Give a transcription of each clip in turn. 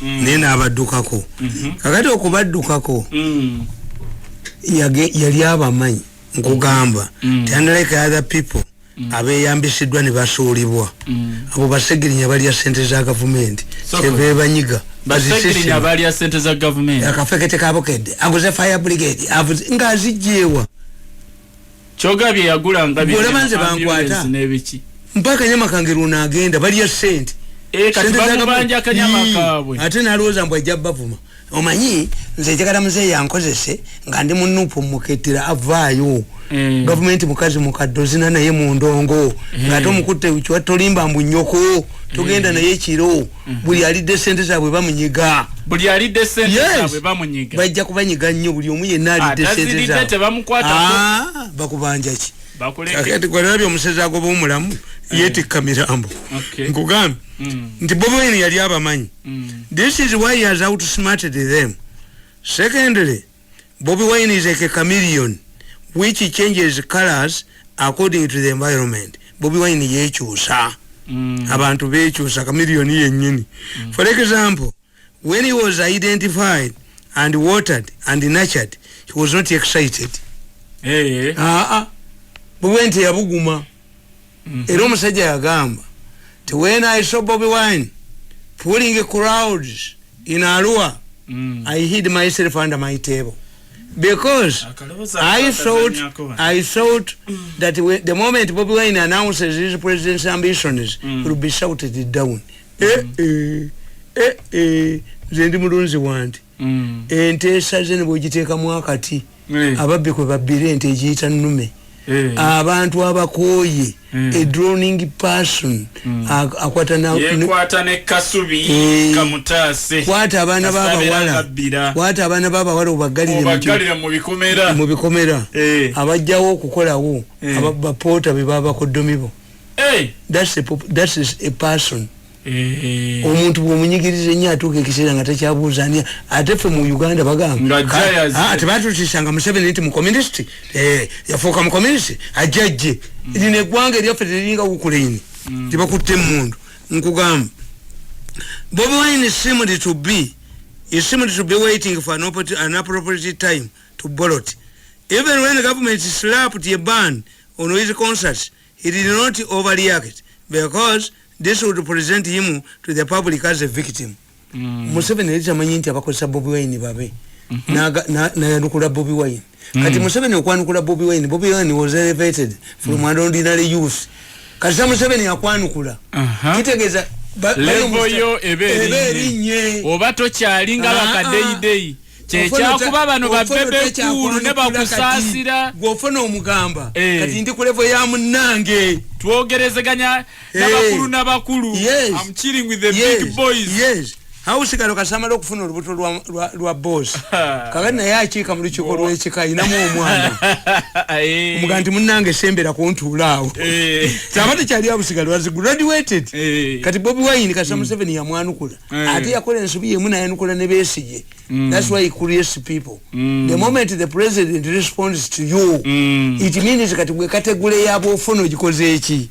nena abaddukako kakati okubaddukako yali abamanyi nkugamba unlike other people abeyambisiddwa ne basuulibwa abo basegirinya balya sente za gavumenti tebebanyiga basegirinya balya sente za gavumenti akafekete kabokedde aguze fire brigade avuze ngazijewa kyogabye yagula ngabi olabanze bankwata mpaka nyama kangeruna agenda balya sente kati bamubanja kanyama kabwe ate nalooza mbwa jabavuma omanyi nze njagala muzeeyi yankozese nga ndi munupu muketira avaayo gavumenti mukazi mukadozina naye mu ndongo ng'ate omukutte kiwa tolimba mbu nnyoko tugenda naye kiro buli alidde sente zaabwe bamunyiga bajja kubanyiga nnyo buli omu yenna alidde sente zaabwe bakubanja ki kakati gwalabye omusezi agoba omulamu yeetikka mirambo nkugambe nti Bobi Wine yali abamanyi. This is why he has outsmarted them. Secondly, Bobi Wine is like a chameleon which changes colors according to the environment. Bobi Wine yekyusa abantu bekyusa chameleon yennyini. For example, when he was identified and watered and nurtured, he was not excited. Bobi Wine yabuguma era omusajja yagamba when I saw Bobi Wine pulling crowds in Arua, I hid myself under my table because I thought that the moment Bobi Wine announces his president's ambitions, it will be shouted down. Zendi mulunzi wanti ente esazene bwogiteekamu akati ababbi kwe babbira ente egiyita nnume abantu abakoye a droning person akwata ne kasubi kamutase kwata abana babawala obagalire mu bikomera abajjawo okukolawo abapoota be baba kodomibo that is a person omuntu bw'omunyigiriza ennyo atuuka ekiseera nga takyabuuzania ate ffe mu Uganda bagamba tebatutisanga Museveni nti mukominisiti yafuuka mukominisiti ajjajje lino eggwanga eryaffe teriringa Ukraine tibakutte emmundu nkugamba Bobi Wine seemed to be waiting for an appropriate time to ballot. Even when the government slapped a ban on his concerts, he did not overreact because this would present him to the public as a victim. Museveni yitamanyi nti abakozesa Bobi Wine babe nayanukula Bobi Wine kati Museveni okwanukula Bobi Wine was elevated from an ordinary youth kati Museveni yakwanukula kitegeeza level yo eberinye oba tokyalinga bakadeyideyi kyekyakuba bano babebe kulu ne bakusaasira gwofuna omugamba kati ndi ku level ya munnange twogerezeganya n'abakulu I'm chilling with the big boys hausikalo kasamala okufuna olubuto lwa boss kakati naye akiika mu lukiiko lw'ekika inamu omwana omugamba nti munnange sembera kuntuulaawo kyaba tekyali abusigalo was graduated kati Bobi Wine kasa Museveni yamwanukula ate yakola ensobi yemu nayanukula ne Besigye. That's why he creates people. The moment the president responds to you, it means kati bwe kategule yabo ofuna ogikoze eki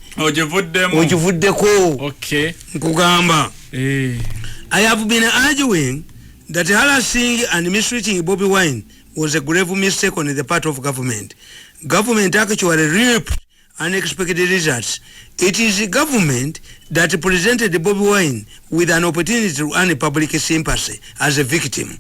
ogivuddeko nkugamba I have been arguing that harassing and mistreating Bobi Wine was a grave mistake on the part of government. Government actually reaped unexpected results. It is the government that presented Bobi Wine with an opportunity to earn public sympathy as a victim.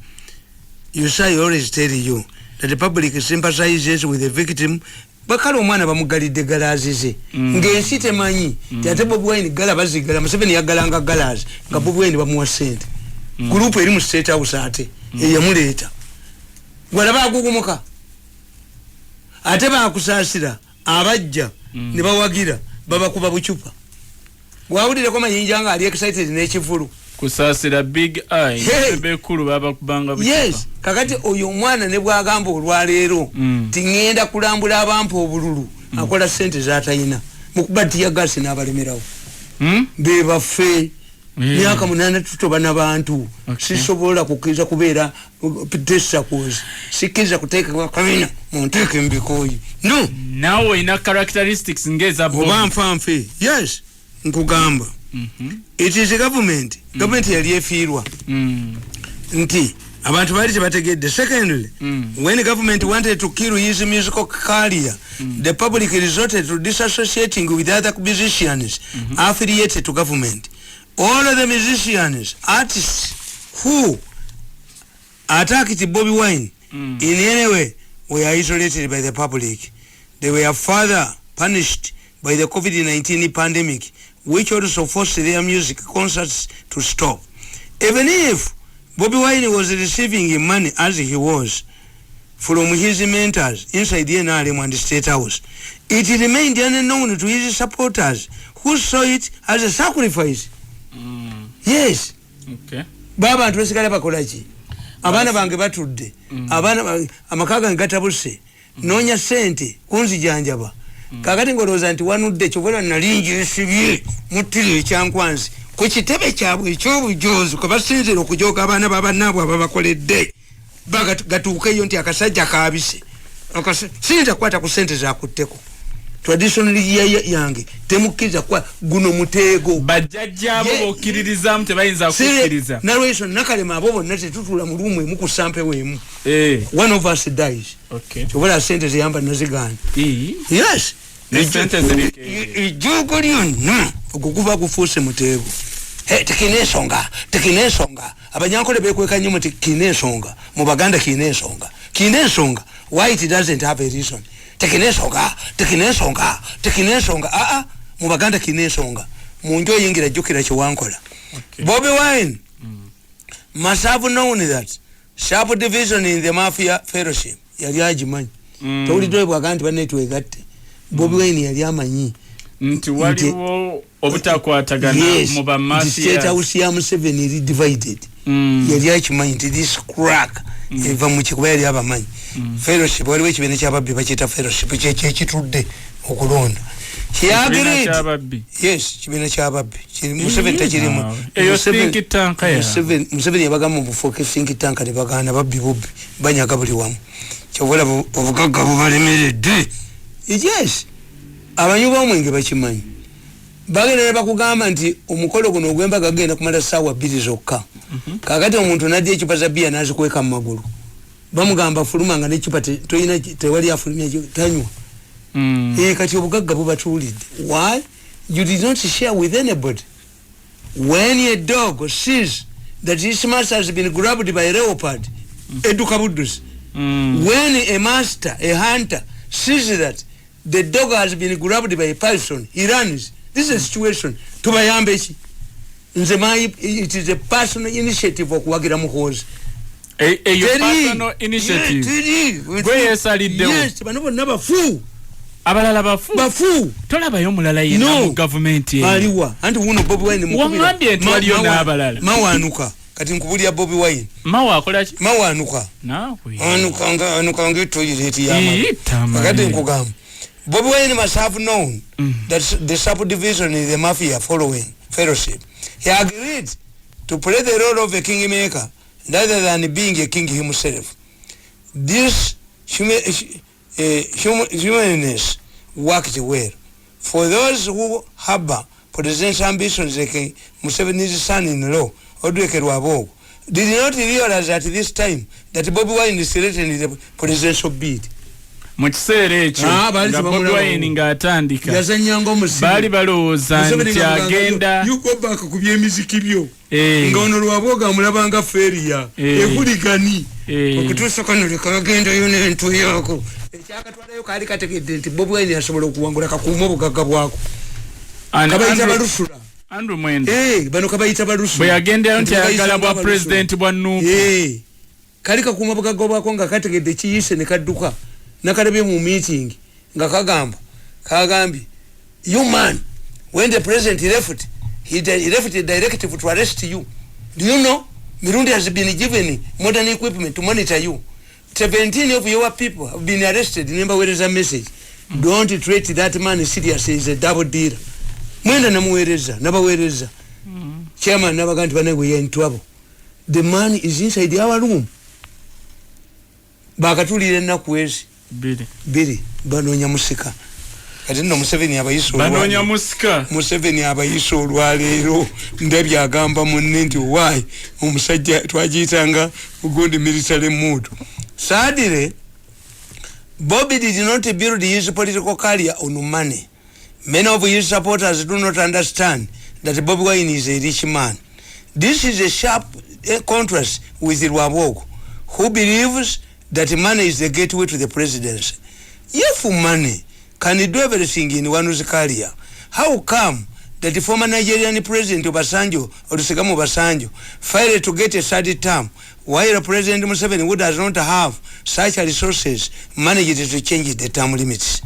You say I always tell you that the public sympathizes with the victim. Bakalo omwana bamugalidde galaazi ze ng'ensi temanyi ate Bobi Wine gala bazigala Museveni yagalanga galaazi nga Bobi Wine bamuwa ssente gurupu eri mu State House ate eyamuleeta gwalaba agugumuka ate baakusaasira abajja ne bawagira babakuba bucupa gwawulireko mayinja nga ali excited n'ekivulu kusaasira big eye bekulu babakubanga bucupa. Yes kakati oyo omwana ne bwagamba olwaleero tingenda kulambula abampa obululu akola sente zatayina mukuba tiya gasi n'abalemerawo bebaffe myaka 8 tutoba n'abantu sisobola kukkiriza kubeera tessa kozi sikkiriza kuteeka kamina munteeke mbikoyi no nawe ina characteristics ngeza oba nfanfe yes nkugamba It is a government. Government yali efirwa. Nti abantu bali tebategedde. Secondly, when the government wanted to kill his musical career, the public resorted to disassociating with other musicians affiliated to government. All of the musicians, artists who attacked Bobby Wine in any way were isolated by the public. They were further punished by the COVID-19 pandemic, which also forced their music concerts to stop. Even if Bobby Wine was receiving money as he was from his mentors inside the NRM and the State House, it remained unknown to his supporters who saw it as a sacrifice. Yes. Okay. Baba antuwesikale bakolachi. Abana bange batudde. Abana amakaga ngatabuse. Nonya sente kunzi janjaba. Kakati ngoloza nti wanudde kyovula nalingi esibye mutiri ekyankwanzi. Ku kitebe kyabwe ekyobujozi kuba sinzira okujoga abana babanabwe ababakoledde. Bagatuukeyo nti akasajja kaabise. Sinza kwata ku sente zakutteko. Traditionally yange temukiza kwa guno mutego bajjajja abo bokiririza mte bayinza kukiriza narration nakalema abo nate tutula mu rumwe muku sample wemu one of us dies. Okay, chobola sente ziyamba nazigana. Yes, the sente zirike ijugolion no okukuva kufuse mutego. Tekinesonga abanyankole bekweka nyuma tekinesonga mu baganda kinesonga why it doesn't have a reason. Tekinesonga mu baganda kinesonga munjo yingira jukira chiwankola. Okay. Bobby Wine must have known that sharp division in the mafia fellowship yali ajimanyi. Tawuli doye bwaganti banetwe gatte. Bobby Wine yali amanyi nti waliwo obutakwatagana mu ba mafia. State House ya Museveni divided. Yali achimanyi nti this crack eva mu kikuba yali abamanyi. Fellowship waliwo ekibene kyababbi bakiyita fellowship kyekitudde okulonda. He agreed. Yes, kibene kyababbi Museveni tekirimu. Eyo think tank ya Museveni yabagamba mu focus think tank ne bagana babbi bobbi banyaga buli wamu kyobola obugagga bubalemeredde. Yes, abanyuba omwenge bakimanyi bagenda bakugamba nti omukolo guno ogwemba gagenda kumala sawa 2 zokka. Kakati omuntu nadde ekipaza bia nazikweka mu magulu bamugamba fuluma nga nekipa toyina tewali afulumya tanywa. Kati obugagga bubatulidde. Why? You did not share with anybody. When a dog sees that his master has been grabbed by a leopard, eduka budus. When a master, a hunter, sees that the dog has been grabbed by a python, he runs. This is a situation. Tubayambechi. It is a personal initiative of Wagira Muhoz. A personal initiative. Yes, but never fool. Abalala bafu. Tolaba yo mulala yena mu government ye. Aliwa. Anti wuno Bobby Wine mukubira. Wangambye twaliyo n'abalala. Mawanuka. Kati nkubulya Bobby Wine. Mawakola ki? Mawanuka. Nawe. Anuka toilet yama. Kati nkugamba. Bobby Wine must have known that the subdivision in the mafia following fellowship. He agreed to play the role of a kingmaker rather than being a king himself. This humanness worked well. For those who harbor presidential ambitions like Museveni's son-in-law, Odweke Rwabogo, did not realize at this time that Bobby Wine is threatening the presidential bid. Mu kiseera ekyo nga Bobby Wine ng'atandika baali balowooza nti agenda yukobaaka ku byemiziki byo nga ono Rwabogo amulabanga feeriya ehuligani okutuusa kano leka agendayo n'entu yaako ekyakatwalayo kaali kategedde nti Bobby Wine asobola okuwangula kakuuma obugagga bwako kabayita balusula Andrew Mwenda bano kabayita balusula bwe yagendayo nti ayagala bwa president bwa Nuupu kaali kakuuma obugagga bwako nga kategedde kiyise ne kadduka nakalebye mu meeting nga kagambye you man when the president left he left a directive to arrest you. Do you know Mirundi has been given modern equipment to monitor you. 17 of your people have been arrested. Remember where is a message? Don't treat that man seriously. He's a double dealer. Mwenda namuwereza nabawereza chairman nabaganti banegwe ye in trouble. The man is inside our room bakatulire nakwezi biri banonya musika kati nno Museveni abayiso banonya musika Museveni abayiso olwaleero ndabya agamba munne nti why omusajja twagiyitanga ugundi military mood. Sadly, Bobby did not build his political career on money. Many of his supporters do not understand that Bobby Wine is a rich man. This is a sharp contrast with Lwaboko, who believes that money is the gateway to the presidency. If money can do everything in one's career, how come that the former Nigerian president Obasanjo, Olusegun Obasanjo, failed to get a third term, while President Museveni, who does not have such resources, managed to change the term limits?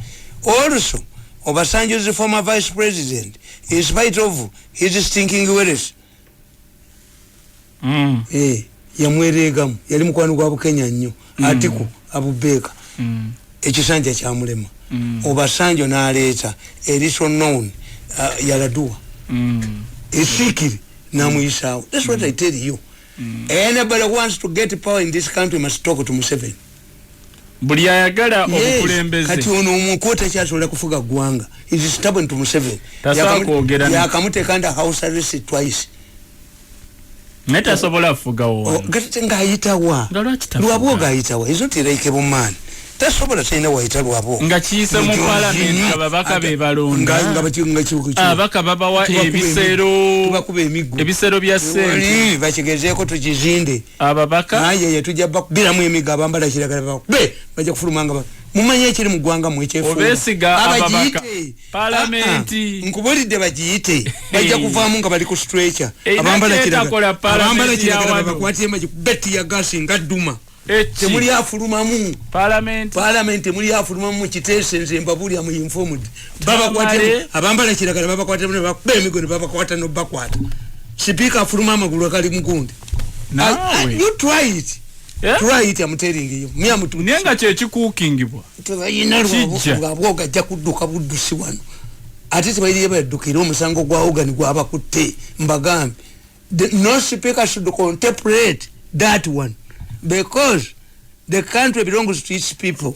Also, Obasanjo's former vice president, in spite of his stinking wealth, yamweregamu yali mukwano gwa Bukenya nnyo Atiku Abubeka ekisanja kya mulema Obasanjo n'aleeta a little known Yaradua esikiri namuyisaawo. That's what I tell you. Anybody wants to get power in this country must talk to Museveni. buli ayagala obukulembeze kati ono omuntu takyasobola kufuga ggwanga is stubborn to Museveni. Yakamuteka under house arrest twice. Neta sobola fuga wo. Gati ngayitawa. Lwabwoga ayitawa. He's not a likable man. Tasobola tena wayita Lwabwoga. Ngakiyise mu parliament ababaka be balonda. Abaka babawa ebisero. Tubakuba emiggo. Ebisero bya sente. Bakigezeeko tukizinde. Ababaka. Aye tujja bakubiramu emiggo abambala kiragala bakube. Bajja kufulumanga ba. Mumanye ekiri mu ggwanga mu ekyefu. Obesiga ababaka. Parliament. Nkubulidde bagiyite. Bajja kuvaamu nga bali ku stretcher. Abambala kiragala. Abambala kiragala bakwate emaji beti ya gasi nga dduma. Temuli afulumamu. Parliament temuli afulumamu kiteese nze mbabulya mu informed. Baba kwate abambala kiragala baba kwate ne bakube emigo ne baba kwata no bakwata. Speaker afuluma amagulu akali mugundi. You try it. Yeah? Try it, I'm telling you. Me am to Nenga chechi cookingibwa. Tuyina Lwabwoga ajja kudduka buddusi wano. Ate tebayiriye baddukira omusango gwa ogani gwaba kutte mbagambe. No speaker should contemplate that one because the country belongs to its people.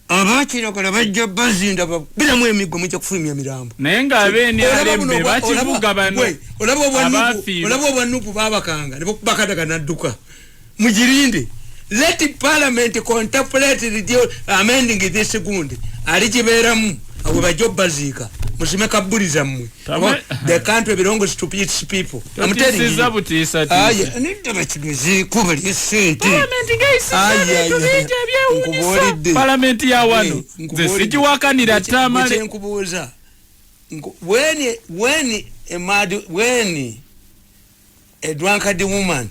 Abachira kola bajja bazinda biramu emigo mujja kufulumya mirambo. Nenga abeni alembe bachivuga bano. Olabo bwanupu babakanga nebo bakadaga nadduka. Mujirinde. Let the parliament contemplate the amending this gundi. Alijiberamu awe job bazika. Musime kabuliza mmwe. The country belongs to its people. I'm telling you. Nita bachigozi kubali sente. Parliament ya wano. Zesiji wakanira Tamale. Nkubuza. When a drunkard woman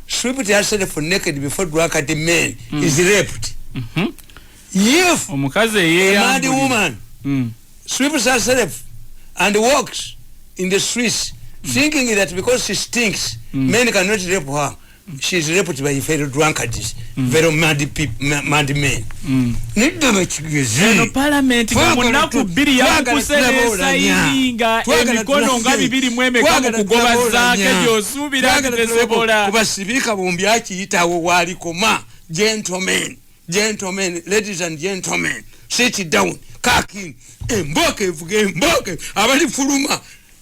stripped herself naked before drunkard men is raped. If a mad woman strips herself and walks in the streets thinking that because she stinks men cannot rape her, she is raped by fellow drunkards, very mad men. Eno parliament munaku biri ya kuselesa ininga emikono nga bibiri mwemeka mu kugoba zake gyosubira kitesebola kubasibika bombi akiyitawo wali koma. Gentlemen, ladies and gentlemen, sit down. Kaki emboke evuge emboke abali fuluma.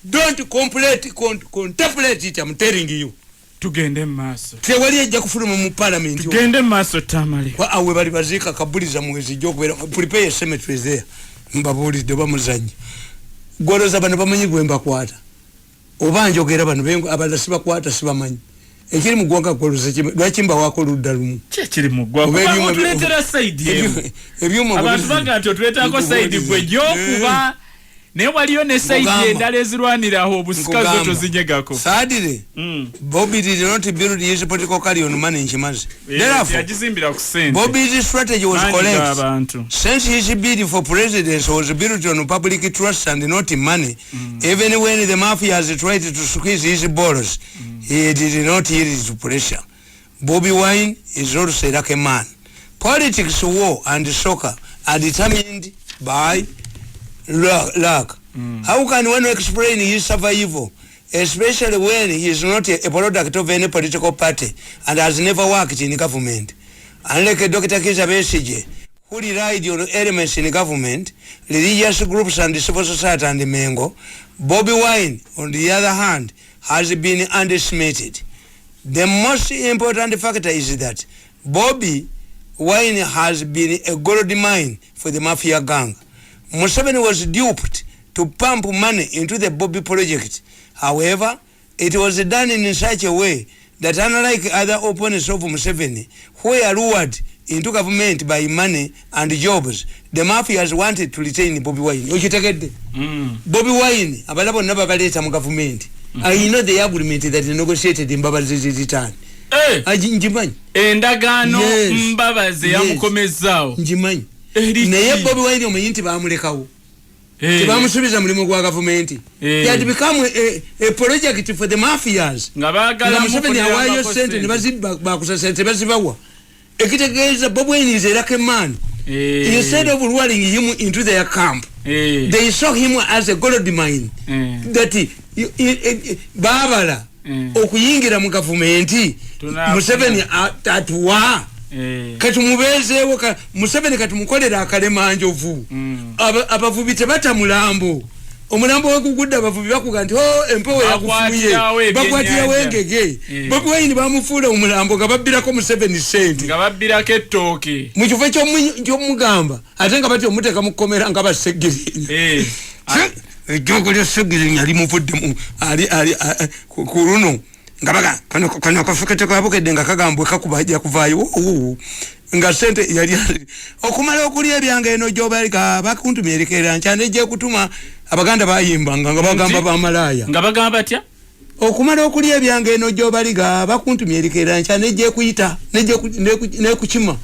Don't contemplate it, I'm telling you. Tugende maso. Tewali ejja kufuluma mu parliament. Tugende maso Tamale. Kwa awe bali bazika kabuliza mwezi jokubera prepare cemetery there. Mbabulidde bamuzanyi. Goloza bano bamanyi gwemba kwata. Obanjogera bano bengo abala siba kwata siba manyi. Ekiri mu gwanga goloza kimba lwakimba wako ludda lumu. Kiri mu gwanga. Tuletera side yewe. Ebyuma abantu baga tuletera ko side gwe jokuba. Ne waliyo ne side endala ezirwaniraho obusika zoto zinyegako. Sadire. Bobby did not build his political career on money nchimazi. Therefore, yajizimbira ku sente. Bobby's strategy was correct. Since his bid for presidency was built on public trust and not money, even when the mafia has tried to squeeze his balls, he did not yield to pressure. Bobby Wine is also like a man. Politics, war, and soccer are determined by luck. How can one explain his survival, especially when he is not a product of any political party and has never worked in government? Unlike Dr. Kizza Besigye, who relied on elements in government, religious groups and civil society and Mengo. Bobby Wine, on the other hand, has been underestimated. The most important factor is that Bobby Wine has been a gold mine for the mafia gang. Museveni was duped to pump money into the Bobby project. However, it was done in such a way that, unlike other opponents of Museveni, who were lured into government by money and jobs, the mafias wanted to retain Bobby Wine. Bobby Wine, abalabo naba baleta mu government. I know the agreement that they negotiated in Mbabazi's return. Njimanyi. Endagano Mbabazi yamukomezaawo. Njimanyi. Naye Bobby Wine omuyinti bamulekawo. Tebamusubiza mulimu gwa government. It had become a project for the mafias. Ngabagala Museveni awayo sente ne baziba bakusa sente bazibawa. Ekitegeeza Bobby Wine is a lucky man. Instead of luring him into their camp, they saw him as a gold mine. That babala okuyingira mu government Museveni atatuwa kati mubezeewo Museveni kati mukolera akalema njovu abavubi tebata mulambo omulambo wekugudda abavubi bakuga nti empewo yakufuye bakwatira wengege Bobby Wine bamufuula omulambo nga babbirako Museveni sente nga babbirako ettooke mu kifo ky'omugamba ate nga bati omuteeka mu kkomera nga basegirinya ejjogo ly'osegirinya limuvuddemu ali ku luno nga baga kano akafekete kabukedde nga kagambwe kakubajja kuvaayo nga sente yali okumala okulya ebyange eno gy'obalika bakuntumyerekera nkyane gye kutuma abaganda bayimbanga nga bagamba bamalaya nga bagamba batya okumala okulya ebyange eno gy'obalika bakuntumyerekera nkyane gye kuyita ne kukima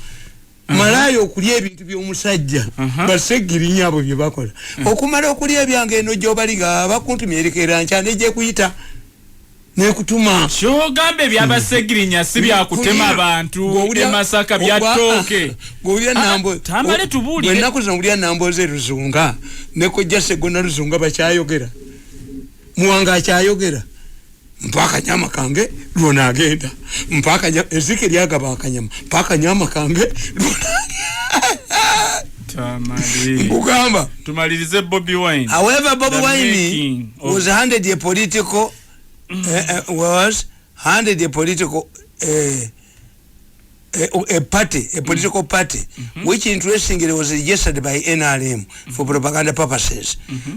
malaya okulya ebintu by'omusajja basegirinya abo bye bakola okumala okulya ebyange eno gy'obalika bakuntumyerekera nkyane gye kuyita nekutuma shogambe byabasegirinya si byakutema abantu emasaka byatooke gowulya nambo Tamale tubulire bwenaku zino wulya nambo ze Luzunga nekojja Segona Luzunga bakyayogera muwanga akyayogera mpaka nyama kange lwona agenda mpaka ezike lyagaba akanyama mpaka nyama kange lwona Tamale mugamba tumalirize Bobby Wine. However, Bobby Wine was handed a political a political party, which interestingly was registered by NRM for propaganda purposes.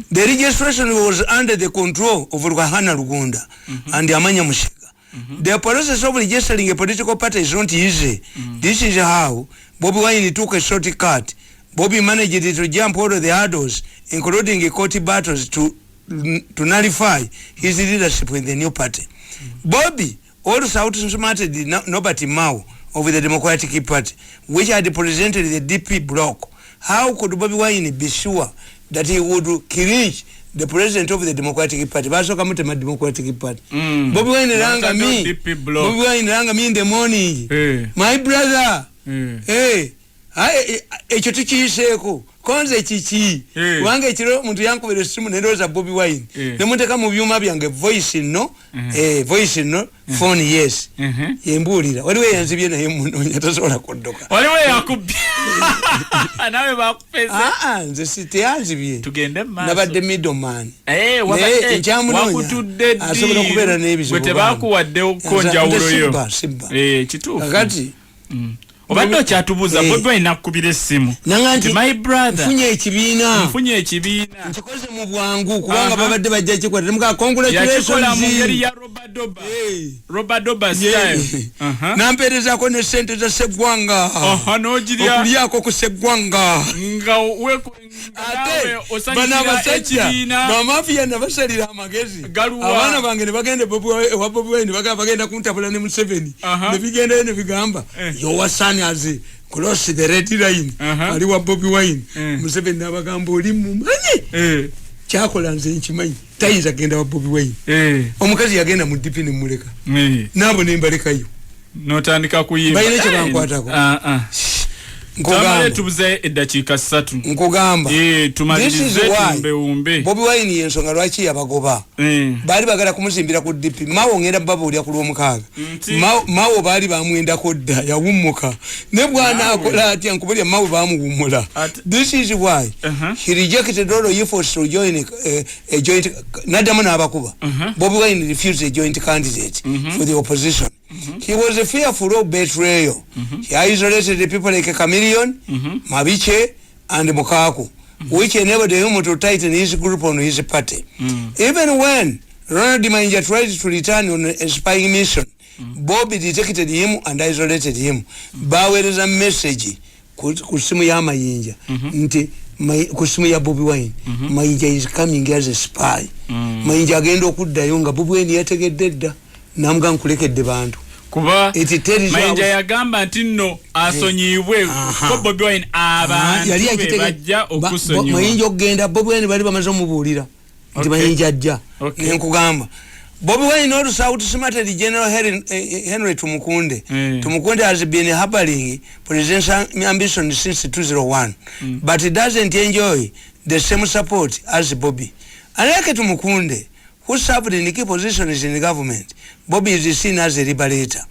The registration was under the control of Ruhana Rugunda and Amanya Mushiga. The process of registering a political party is not easy. This is how Bobby Wine took a shortcut. Bobby managed to jump over the hurdles, including court battles, to nullify his leadership in the new party. Bobby also outsmarted Nobati Mao of the Democratic Party, which had presented the DP bloc. How could Bobby Wine be sure that he would clinch the president of the Democratic Party? Baso kamute ma Democratic Party. Bobby Wine ranga me. Bobby Wine ranga me in the morning. My brother. Hey. Ekyo tukiyiseko konze chichi wange ekiro muntu yankubira simu neroza Bobby Wine nemuteka mu byuma byange voice no phone yes yembulira waliwe yanzibye naye munonya tasobola kuddoka waliwe yakubye nawe bakupeza nze siteyanzibye tugende maso nabadde middleman wakutudde asobola kubeera n'ebizibu bwe tebakuwadde okonjawulo yo kituufu kakati obadde kyatubuza Bobby Wine nakubira essimu nti my brother mfunye ekibiina nkikoze mu bwangu kubanga babadde bajja kikwata muka congratulations yakikola mu ngeri ya Robert Doba style nampeerezako ne sente za Seggwanga n'ogirya okulyako ku Seggwanga nga ate bana abasajja bamafiya nabasalira amagezi abaana bange ne bagenda wa Bobby Wine bagenda kuntabula ne Museveni ne bigenda ne bigamba your son has crossed the red line ali wa Bobby Wine Museveni nabagamba oli mumanyi kyakola nze nkimanyi tayinza genda wa Bobby Wine omukazi yagenda mu DP ne muleka nabo ne mbalekayo notandika kuyimba bayina kye bankwatako Tamale tubuze eddakiika 3 nkugamba tumalirize tumbe Bobi Wine yensonga lwaki yabagoba bali bagala kumuzimbira ku DP mawo ngenda babuulya ku lwomukaaga mawo bali bamwenda kodda yawummuka ne bwana akola atya nkubulya mawo bamuwummula. This is why he rejected all efforts to join a joint nadamu n'abakuba. Bobi Wine refused a joint candidate for the opposition. He was fearful of betrayal. He isolated the people like a chameleon, Mabiche and Mukaku, which enabled him to tighten his group on his party. Even when Ronald Manja tried to return on a spying mission, Bobby detected him and isolated him. There is a message kusimu ya Mayinja nti kusimu ya Bobi Wine Mayinja is coming as a spy. Mayinja agenda okuddayo nga Bobi Wine yategedde dda namuga nkulekedde bantu kuba Mayinja yagamba nti nno asonyiibwe ko Bobi Wine abantu bajja okusonyiibwa. Mayinja okugenda Bobi Wine bali bamaze omubuulira nti Mayinja ajja nenkugamba Bobi Wine also outsmarted General Henry Tumukunde. Tumukunde has been harboring presidential ambition since 2001, but he doesn't enjoy the same support as Bobby. Unlike Tumukunde, who served in key positions in the government, Bobby is seen as a liberator.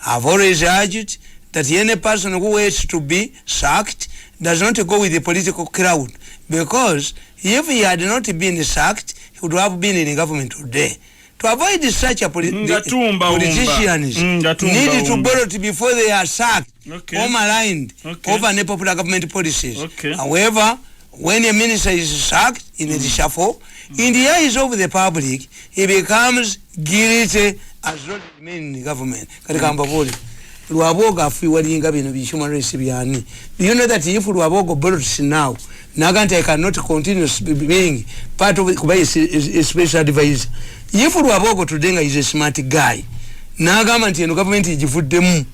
I've always urged that any person who waits to be sacked does not go with the political crowd, because if he had not been sacked, he would have been in the government today. To avoid such a politicians need to borrow before they are sacked or maligned over unpopular government policies. However, when a minister is sacked in a reshuffle, in the eyes of the public, he becomes guilty as not remain in the government. Luaboga fiwalinga bino bi human rights byani. Do you know that if Luaboga borrows now, Naganta cannot continue being part of a special advisor. If Luaboga today is a smart guy, Nagama and government is food them.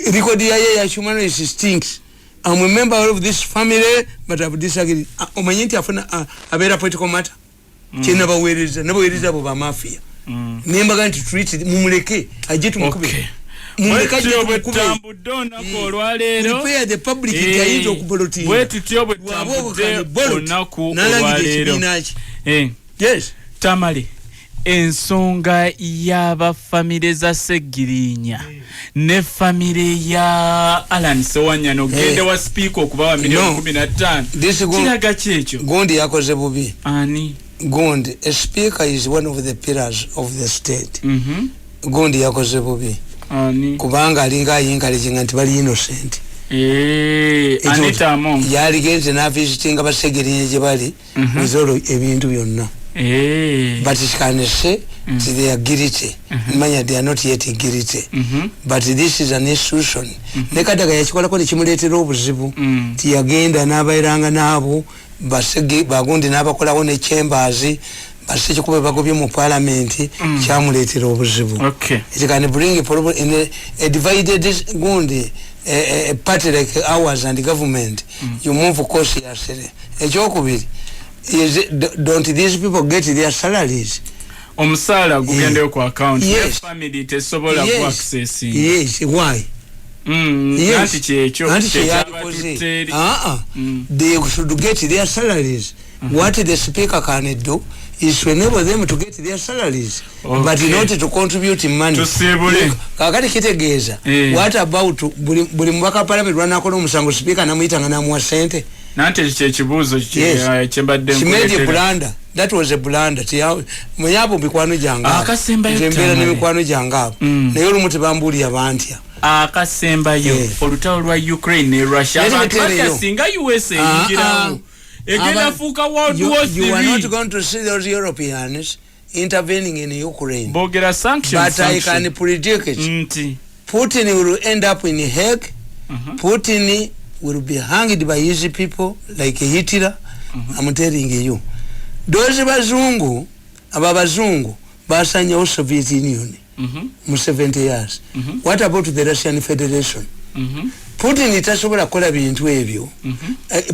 Record the human rights stinks. I'm a member of this family, but I've disagreed. Omanyanti afuna a better political matter. Never worries about mafia. Never going to treat it mumuleke. I get to prepare the public yes Tamale ensonga y'aba family za Segirinya ne family ya Alan Sewanyana ogende wa speaker okubawa $15,000 kiraga kyekyo Gondi yakoze bubi ani Gondi a speaker is one of the pillars of the state Gondi yakoze bubi ani kubanga alinga ayinkalejinga nti bali innocent Anita Among yali genze na visiting abasegerinya gye bali muzolo ebintu byonna but it can say they are guilty manya they are not yet guilty but this is an institution nekadaga yakikola ko nekimuletera obuzibu tiyagenda n'abayiranga nabo basege bagundi n'abakola ne chambers basije kube bagobye mu parliament kyamuletera obuzibu it can bring a problem in a divided gundi a party like ours and the government you move cautiously ekyokubiri don't these people get their salaries omusala gugende ku account ya family tesobola ku access yes why nati kyekyo they should get their salaries what the speaker can do is to enable them to get their salaries but not to contribute money kakati kitegeeza what about buli mbaka parliament lwanakola omusango speaker namuyitanga namuwa sente nante kyekibuuzo kyembadde nkuleetera blunder that was a blunder muyabo mikwano janga akasembayo mikwano janga naye olumu tebambuulira bantya akasembayo olutalo lwa Ukraine ne Russia abantu bakasinga USA yingirawo egenda fuuka World War III. You are not going to see those Europeans intervening in Ukraine. Bogera sanctions. But I can predict it. Putin will end up in Hague. Putin will be hanged by his people like Hitler. I'm telling you. Those bazungu, ababazungu, basanya Soviet Union. 70 years. What about the Russian Federation? Putin itasobola kola bintu ebyo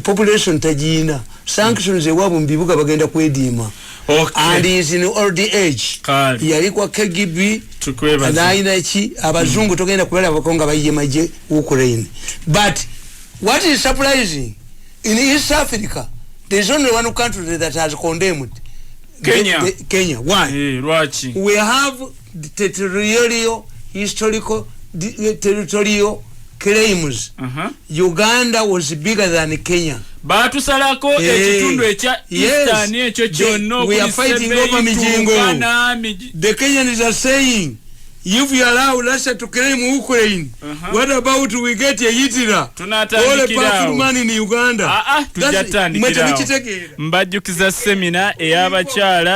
population tajina sanctions ewabo mbibuga bagenda kwedima and is in old age yali kwa KGB naina chi abazungu togenda kulala bakonga bayiye maje Ukraine but What is surprising, in East Africa, there's only one country that has condemned Kenya. Kenya. Why? We have the territorial, historical, territorial claims. Uganda was bigger than Kenya. Batusalako ekitundu ekya Eastern ekyo kyonna. We are fighting over Mijingo. The Kenyans are saying, if you allow Russia to claim Ukraine, what about we get a Hitler? All a powerful man in Uganda. Tujatandikirawo. Mbajjukiza semina ey'abakyala